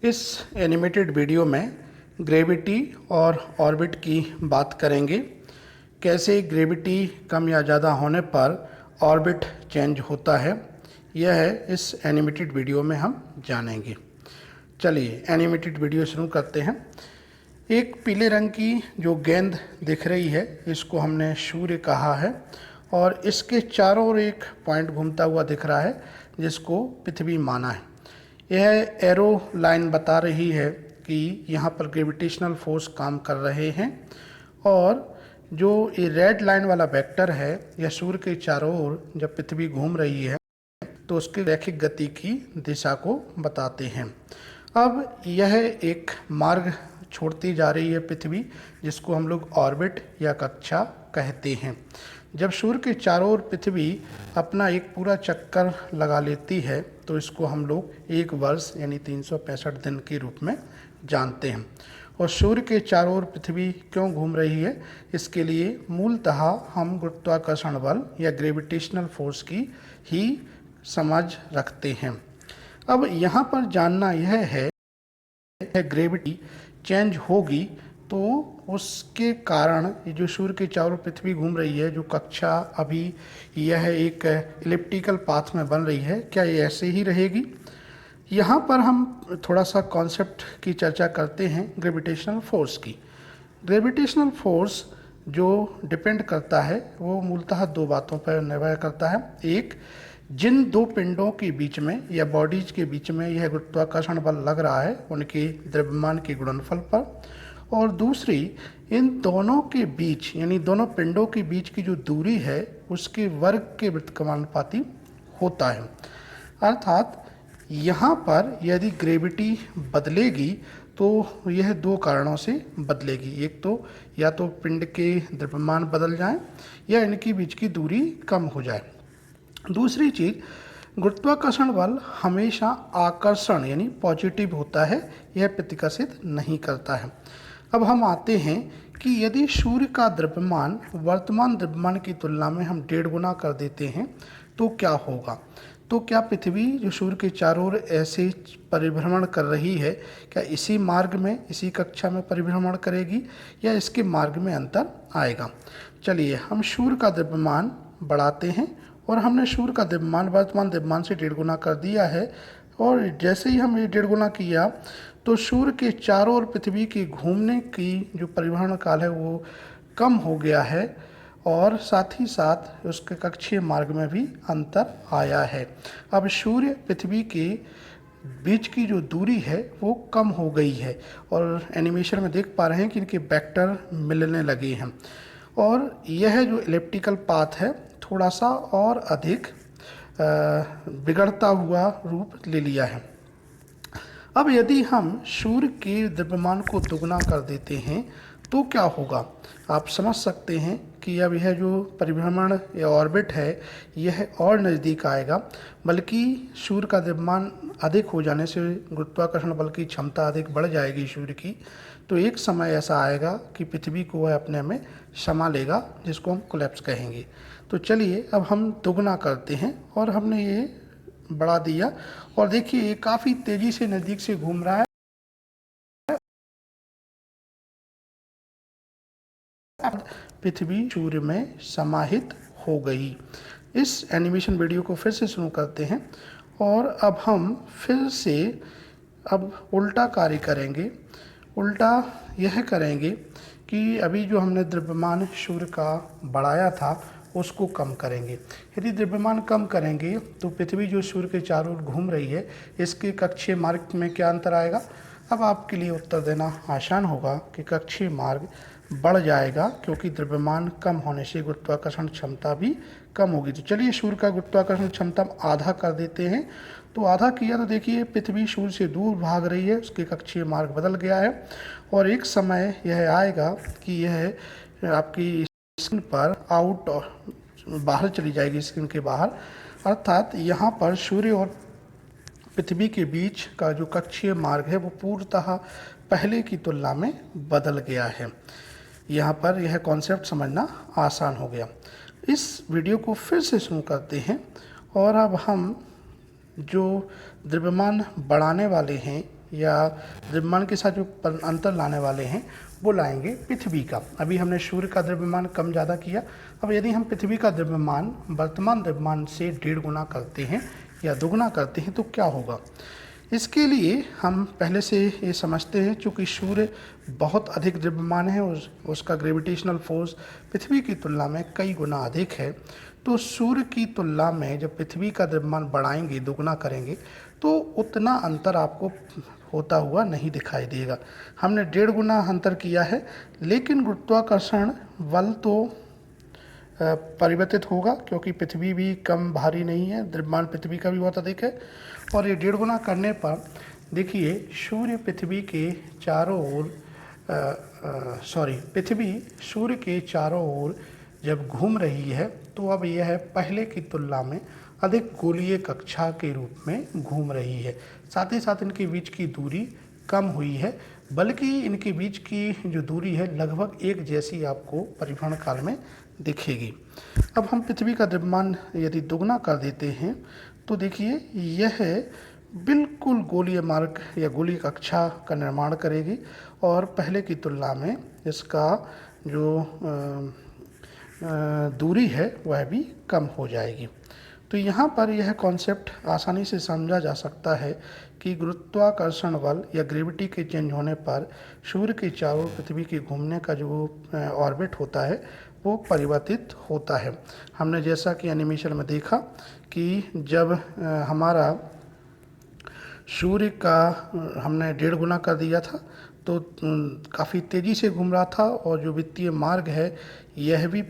इस animated video में gravity और ऑर्बिट की बात करेंगे। कैसे ग्रेविटी कम या ज़्यादा होने पर ऑर्बिट चेंज होता है, यह है इस एनिमेटेड वीडियो में हम जानेंगे। चलिए एनिमेटेड वीडियो शुरू करते हैं। एक पीले रंग की जो गेंद दिख रही है, इसको हमने सूर्य कहा है और इसके चारों ओर एक पॉइंट घूमता हुआ दिख रहा है जिसको पृथ्वी माना है। यह एरो लाइन बता रही है कि यहाँ पर ग्रेविटेशनल फोर्स काम कर रहे हैं और जो ये रेड लाइन वाला वेक्टर है यह सूर्य के चारों ओर जब पृथ्वी घूम रही है तो उसकी रैखिक गति की दिशा को बताते हैं। अब यह एक मार्ग छोड़ती जा रही है पृथ्वी, जिसको हम लोग ऑर्बिट या कक्षा कहते हैं। जब सूर्य के चारों ओर पृथ्वी अपना एक पूरा चक्कर लगा लेती है तो इसको हम लोग एक वर्ष यानी 365 दिन के रूप में जानते हैं। और सूर्य के चारों ओर पृथ्वी क्यों घूम रही है, इसके लिए मूलतः हम गुरुत्वाकर्षण बल या ग्रेविटेशनल फोर्स की ही समझ रखते हैं। अब यहाँ पर जानना यह है ग्रेविटी चेंज होगी तो उसके कारण ये जो सूर्य के चारों पृथ्वी घूम रही है, जो कक्षा अभी यह एक इलिप्टिकल पाथ में बन रही है, क्या ये ऐसे ही रहेगी? यहाँ पर हम थोड़ा सा कॉन्सेप्ट की चर्चा करते हैं ग्रेविटेशनल फोर्स की। ग्रेविटेशनल फोर्स जो डिपेंड करता है वो मूलतः दो बातों पर निर्भर करता है। एक, जिन दो पिंडों के बीच में या बॉडीज के बीच में यह गुरुत्वाकर्षण बल लग रहा है उनके द्रव्यमान के गुणनफल पर, और दूसरी, इन दोनों के बीच यानी दोनों पिंडों के बीच की जो दूरी है उसके वर्ग के व्युत्क्रमानुपाती होता है। अर्थात यहाँ पर यदि ग्रेविटी बदलेगी तो यह दो कारणों से बदलेगी। एक तो या तो पिंड के द्रव्यमान बदल जाएं या इनके बीच की दूरी कम हो जाए। दूसरी चीज़, गुरुत्वाकर्षण बल हमेशा आकर्षण यानी पॉजिटिव होता है, यह प्रतिकर्षित नहीं करता है। अब हम आते हैं कि यदि सूर्य का द्रव्यमान वर्तमान द्रव्यमान की तुलना में हम 1.5 गुना कर देते हैं तो क्या होगा? तो क्या पृथ्वी जो सूर्य के चारों ओर ऐसे परिभ्रमण कर रही है, क्या इसी मार्ग में इसी कक्षा में परिभ्रमण करेगी या इसके मार्ग में अंतर आएगा? चलिए हम सूर्य का द्रव्यमान बढ़ाते हैं और हमने सूर्य का द्रव्यमान वर्तमान द्रव्यमान से 1.5 गुना कर दिया है। और जैसे ही हम ये 1.5 गुना किया तो सूर्य के चारों ओर पृथ्वी के घूमने की जो परिभ्रमण काल है वो कम हो गया है और साथ ही साथ उसके कक्षीय मार्ग में भी अंतर आया है। अब सूर्य पृथ्वी के बीच की जो दूरी है वो कम हो गई है और एनिमेशन में देख पा रहे हैं कि इनके वेक्टर मिलने लगे हैं और यह जो इलिप्टिकल पाथ है थोड़ा सा और अधिक बिगड़ता हुआ रूप ले लिया है। अब यदि हम सूर्य के द्रव्यमान को दोगुना कर देते हैं तो क्या होगा? आप समझ सकते हैं कि अब यह जो परिभ्रमण या ऑर्बिट है यह और नज़दीक आएगा, बल्कि सूर्य का द्रव्यमान अधिक हो जाने से गुरुत्वाकर्षण बल की क्षमता अधिक बढ़ जाएगी सूर्य की। तो एक समय ऐसा आएगा कि पृथ्वी को वह अपने में समा लेगा, जिसको हम कोलैप्स कहेंगे। तो चलिए अब हम दोगुना करते हैं और हमने ये बढ़ा दिया और देखिए ये काफ़ी तेज़ी से नज़दीक से घूम रहा है। पृथ्वी सूर्य में समाहित हो गई। इस एनिमेशन वीडियो को फिर से शुरू करते हैं और अब हम फिर से अब उल्टा कार्य करेंगे। उल्टा यह करेंगे कि अभी जो हमने द्रव्यमान सूर्य का बढ़ाया था उसको कम करेंगे। यदि द्रव्यमान कम करेंगे तो पृथ्वी जो सूर्य के चारों ओर घूम रही है इसके कक्षीय मार्ग में क्या अंतर आएगा? अब आपके लिए उत्तर देना आसान होगा कि कक्षीय मार्ग बढ़ जाएगा, क्योंकि द्रव्यमान कम होने से गुरुत्वाकर्षण क्षमता भी कम होगी। तो चलिए सूर्य का गुरुत्वाकर्षण क्षमता आधा कर देते हैं। तो आधा किया तो देखिए पृथ्वी सूर्य से दूर भाग रही है, उसके कक्षीय मार्ग बदल गया है और एक समय यह आएगा कि यह आपकी स्क्रीन पर आउट बाहर चली जाएगी, स्क्रीन के बाहर। अर्थात यहाँ पर सूर्य और पृथ्वी के बीच का जो कक्षीय मार्ग है वो पूर्णतः पहले की तुलना में बदल गया है। यहाँ पर यह कॉन्सेप्ट समझना आसान हो गया। इस वीडियो को फिर से शुरू करते हैं और अब हम जो द्रव्यमान बढ़ाने वाले हैं या द्रव्यमान के साथ जो अंतर लाने वाले हैं वो लाएंगे पृथ्वी का। अभी हमने सूर्य का द्रव्यमान कम ज़्यादा किया, अब यदि हम पृथ्वी का द्रव्यमान वर्तमान द्रव्यमान से 1.5 गुना करते हैं या दोगुना करते हैं तो क्या होगा। इसके लिए हम पहले से ये समझते हैं, चूँकि सूर्य बहुत अधिक द्रव्यमान है, उसका ग्रेविटेशनल फोर्स पृथ्वी की तुलना में कई गुना अधिक है, तो सूर्य की तुलना में जब पृथ्वी का द्रव्यमान बढ़ाएंगे, दोगुना करेंगे, तो उतना अंतर आपको होता हुआ नहीं दिखाई देगा। हमने 1.5 गुना अंतर किया है, लेकिन गुरुत्वाकर्षण बल तो परिवर्तित होगा, क्योंकि पृथ्वी भी कम भारी नहीं है, द्रव्यमान पृथ्वी का भी बहुत अधिक है। और ये 1.5 गुना करने पर देखिए सूर्य पृथ्वी के चारों ओर पृथ्वी सूर्य के चारों ओर जब घूम रही है तो अब यह पहले की तुलना में अधिक गोलीय कक्षा के रूप में घूम रही है। साथ ही साथ इनके बीच की दूरी कम हुई है, बल्कि इनके बीच की जो दूरी है लगभग एक जैसी आपको परिभ्रमण काल में दिखेगी। अब हम पृथ्वी का द्रव्यमान यदि दोगुना कर देते हैं तो देखिए यह बिल्कुल गोलीय मार्ग या गोलीय कक्षा का निर्माण करेगी और पहले की तुलना में इसका जो दूरी है वह भी कम हो जाएगी। तो यहाँ पर यह कॉन्सेप्ट आसानी से समझा जा सकता है कि गुरुत्वाकर्षण बल या ग्रेविटी के चेंज होने पर सूर्य के चारों पृथ्वी के घूमने का जो ऑर्बिट होता है वो परिवर्तित होता है। हमने जैसा कि एनिमेशन में देखा कि जब हमारा सूर्य का हमने 1.5 गुना कर दिया था तो काफ़ी तेज़ी से घूम रहा था और जो वित्तीय मार्ग है यह भी